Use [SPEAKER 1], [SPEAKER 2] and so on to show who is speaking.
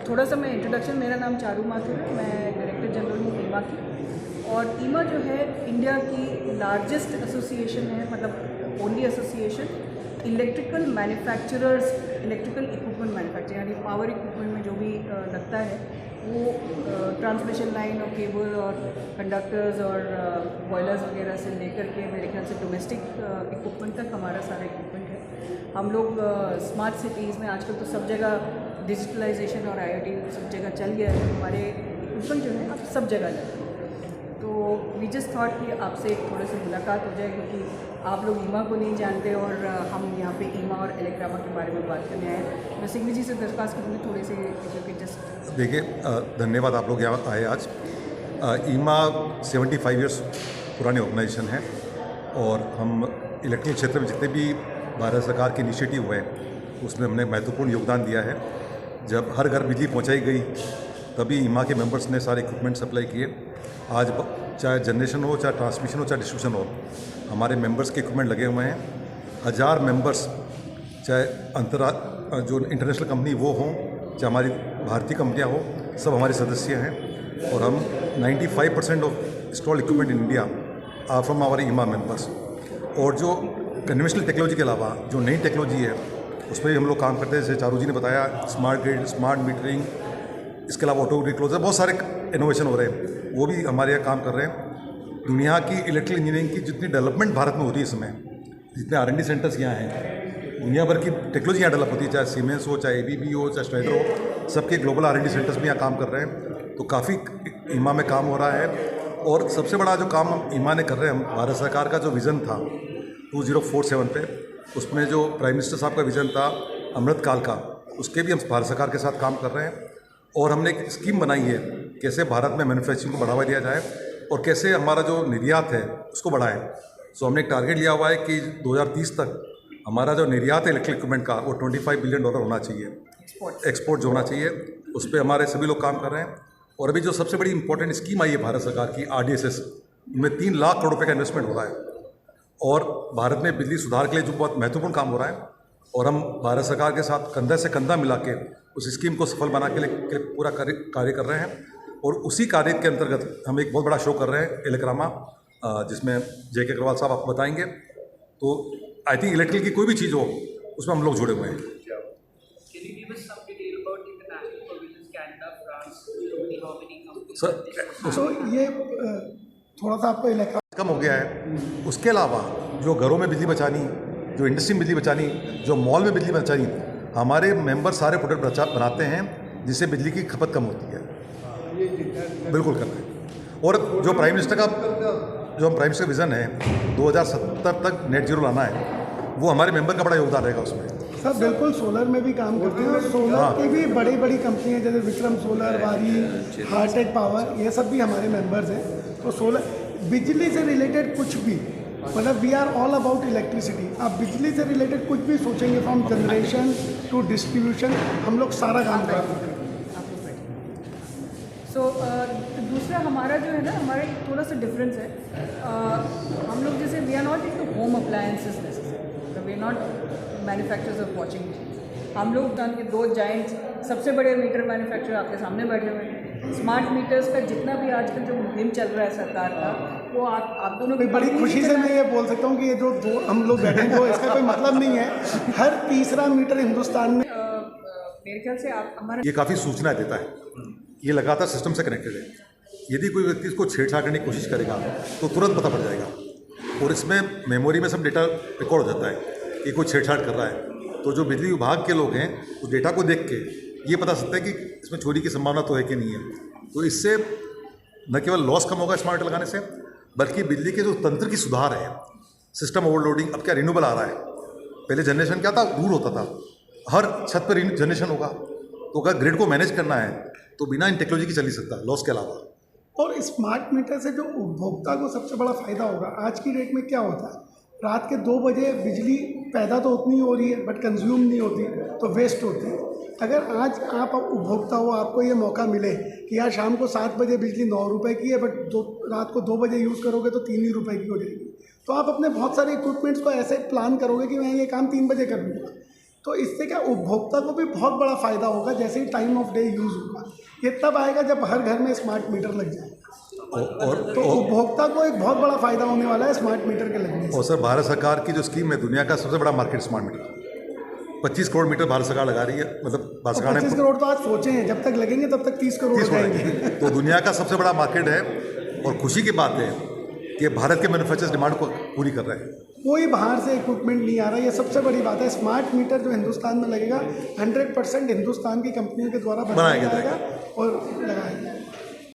[SPEAKER 1] थोड़ा सा मैं इंट्रोडक्शन, मेरा नाम चारू माथुर है, मैं डायरेक्टर जनरल हूँ ईमा की। और ईमा जो है इंडिया की लार्जेस्ट एसोसिएशन है, मतलब only association electrical manufacturers, electrical equipment manufacture, यानी पावर इक्विपमेंट में जो भी लगता है वो ट्रांसमिशन लाइन और केबल और कंडक्टर्स और बॉयलर्स वगैरह से लेकर के मेरे ख्याल से डोमेस्टिक इक्विपमेंट तक हमारा सारा इक्विपमेंट है। हम लोग स्मार्ट सिटीज़ में आजकल तो सब जगह डिजिटलाइजेशन और IoT सब जगह चल गया है, हमारे इक्विपमेंट जो है अब सब जगह जाए। तो वी जस्ट थॉट कि आपसे एक थोड़े से मुलाकात हो जाए, क्योंकि आप लोग ईमा को नहीं जानते और हम यहाँ पे ईमा और इलेक्ट्रामा के बारे में बात करने आए। मैं सिंघवी जी से दरख्वास्त करूँगी थोड़े से, क्योंकि जस्ट
[SPEAKER 2] देखिए, धन्यवाद आप लोग यहाँ आए आज। ईमा 75 ईयर्स पुरानी ऑर्गेनाइजेशन है और हम इलेक्ट्रिकल क्षेत्र में जितने भी भारत सरकार के इनिशिएटिव हुए उसमें हमने महत्वपूर्ण योगदान दिया है। जब हर घर बिजली पहुँचाई गई तभी ईमा के मेंबर्स ने सारे इक्विपमेंट सप्लाई किए। आज चाहे जनरेशन हो, चाहे ट्रांसमिशन हो, चाहे डिस्ट्रीब्यूशन हो, हमारे मेंबर्स के इक्विपमेंट लगे हुए हैं। 1000 मेंबर्स, चाहे जो इंटरनेशनल कंपनी वो हों, चाहे हमारी भारतीय कंपनियां हो, सब हमारे सदस्य हैं। और हम 95% of installed equipment in India are from our IEEMA members. और जो कन्वेंशनल टेक्नोलॉजी के अलावा जो नई टेक्नोलॉजी है उस पर भी हम लोग काम करते हैं। जैसे चारू जी ने बताया, स्मार्ट ग्रिड, स्मार्ट मीटरिंग, इसके अलावा ऑटो डिक्लोजर, बहुत सारे इनोवेशन हो रहे हैं, वो भी हमारे यहाँ काम कर रहे हैं। दुनिया की इलेक्ट्रिकल इंजीनियरिंग की जितनी डेवलपमेंट भारत में हो रही है इस समय, जितने R&D सेंटर्स यहाँ हैं, दुनिया भर की टेक्नोलॉजी यहाँ डेवलप होती है, चाहे सीमेंस हो, चाहे ABB हो, चाहे स्ट्राइडर हो, सबके ग्लोबल R&D सेंटर्स भी यहाँ काम कर रहे हैं। तो काफ़ी ईमा में काम हो रहा है। और सबसे बड़ा जो काम ईमा ने कर रहे हैं, हम भारत सरकार का जो विज़न था 2047 पे, उसमें जो प्राइम मिनिस्टर साहब का विज़न था अमृत काल का, उसके भी हम भारत सरकार के साथ काम कर रहे हैं। और हमने एक स्कीम बनाई है कैसे भारत में मैन्युफैक्चरिंग को बढ़ावा दिया जाए और कैसे हमारा जो निर्यात है उसको बढ़ाएं। सो हमने एक टारगेट लिया हुआ है कि 2030 तक हमारा जो निर्यात है इलेक्ट्रिक इक्विपमेंट का वो $25 बिलियन होना चाहिए, एक्सपोर्ट जो होना चाहिए। उस पर हमारे सभी लोग काम कर रहे हैं। और अभी जो सबसे बड़ी इंपॉर्टेंट स्कीम आई है भारत सरकार की RDSS, इनमें 3 लाख करोड़ रुपये का इन्वेस्टमेंट हो रहा है। और भारत में बिजली सुधार के लिए जो बहुत महत्वपूर्ण काम हो रहा है, और हम भारत सरकार के साथ कंधा से कंधा मिला के उस स्कीम को सफल बना के पूरा कार्य कर रहे हैं। और उसी कार्य के अंतर्गत हम एक बहुत बड़ा शो कर रहे हैं इलेक्ट्रामा, जिसमें JK अग्रवाल साहब आपको बताएंगे। तो आई थिंक इलेक्ट्रिकल की कोई भी चीज़ हो उसमें हम लोग जुड़े हुए हैं। सर,
[SPEAKER 3] तो ये थोड़ा सा आपको इलेक्ट्रा
[SPEAKER 2] कम हो गया है। उसके अलावा जो घरों में बिजली बचानी, जो इंडस्ट्री में बिजली बचानी, जो मॉल में बिजली बचानी, हमारे मेंबर सारे प्रोडक्ट बनाते हैं जिससे बिजली की खपत कम होती है। बिल्कुल करते हैं। और जो प्राइम मिनिस्टर विज़न है 2070 तक नेट जीरो लाना है, वो हमारे मेंबर का बड़ा योगदान रहेगा उसमें।
[SPEAKER 3] सर बिल्कुल सोलर में भी काम करते हैं, और सोलर की भी बड़ी बड़ी कंपनियां जैसे विक्रम सोलर, वारी, हार्टेक पावर, ये सब भी हमारे मेंबर्स हैं। तो सोलर, बिजली से रिलेटेड कुछ भी, मतलब we are all about electricity. आप बिजली से रिलेटेड कुछ भी सोचेंगे, फ्रॉम जनरेशन टू डिस्ट्रीब्यूशन, हम लोग सारा काम करते हैं।
[SPEAKER 1] सो दूसरा हमारा जो है ना, हमारा एक थोड़ा सा डिफरेंस है। हम लोग जैसे we are not into home appliances necessary, we are not manufacturers of washing machine. हम लोग के 2 जाइंट्स सबसे बड़े मीटर मैन्युफैक्चरर आपके सामने बैठे हुए हैं। स्मार्ट मीटर्स का जितना भी आजकल जो मुहिम चल रहा है सरकार का, वो आप दोनों की
[SPEAKER 3] बड़ी खुशी से मैं ये बोल सकता हूँ कि ये जो हम लोग बैठे हैं, तो इसका कोई मतलब नहीं है। हर तीसरा मीटर हिंदुस्तान में,
[SPEAKER 1] मेरे ख्याल से आप हमारा
[SPEAKER 2] ये काफ़ी सूचना देता है, ये लगातार सिस्टम से कनेक्टेड है। यदि कोई व्यक्ति इसको छेड़छाड़ करने की कोशिश करेगा तो तुरंत पता पड़ जाएगा। और इसमें मेमोरी में सब डेटा रिकॉर्ड हो जाता है कि कोई छेड़छाड़ कर रहा है। तो जो बिजली विभाग के लोग हैं उस डेटा को देख के ये पता सकते हैं कि इसमें चोरी की संभावना तो है कि नहीं है। तो इससे न केवल लॉस कम होगा स्मार्ट मीटर लगाने से, बल्कि बिजली के जो तंत्र की सुधार है, सिस्टम ओवरलोडिंग, अब क्या रिन्यूएबल आ रहा है। पहले जनरेशन क्या था, दूर होता था, हर छत पर जनरेशन होगा। तो अगर ग्रिड को मैनेज करना है तो बिना इन टेक्नोलॉजी की चल नहीं सकता, लॉस के अलावा।
[SPEAKER 3] और स्मार्ट मीटर से जो उपभोक्ता को सबसे बड़ा फायदा होगा, आज की डेट में क्या होता है, रात के 2 बजे बिजली पैदा तो उतनी हो रही है बट कंज्यूम नहीं होती, तो वेस्ट होती है। अगर आज आप उपभोक्ता हो, आपको ये मौका मिले कि यार शाम को 7 बजे बिजली 9 रुपये की है, बट रात को 2 बजे यूज़ करोगे तो 3 ही रुपये की हो जाएगी, तो आप अपने बहुत सारे इक्विपमेंट्स को ऐसे प्लान करोगे कि मैं ये काम 3 बजे कर लूँगा। तो इससे क्या उपभोक्ता को भी बहुत बड़ा फ़ायदा होगा, जैसे ही टाइम ऑफ डे यूज़ होगा। ये तब आएगा जब हर घर में स्मार्ट मीटर लग जाएगा, तो उपभोक्ता को एक बहुत बड़ा फ़ायदा होने वाला है स्मार्ट मीटर के लगने से।
[SPEAKER 2] और सर, भारत सरकार की जो स्कीम है, दुनिया का सबसे बड़ा market smart meter, 25 crore meter Bharat सरकार लगा रही है। मतलब भारत सरकार ने
[SPEAKER 3] 25 करोड़ तो आज सोचे हैं, जब तक लगेंगे तब तक 30 करोड़ हो जाएंगे।
[SPEAKER 2] तो दुनिया का सबसे बड़ा मार्केट है, और खुशी की बात है कि भारत के मैन्युफैक्चरर्स डिमांड को पूरी कर रहे हैं।
[SPEAKER 3] कोई बाहर से इक्विपमेंट नहीं आ रहा, ये सबसे बड़ी बात है। स्मार्ट मीटर जो हिंदुस्तान में लगेगा 100% हिंदुस्तान की कंपनियों के द्वारा बनाया जाएगा और लगाएंगे।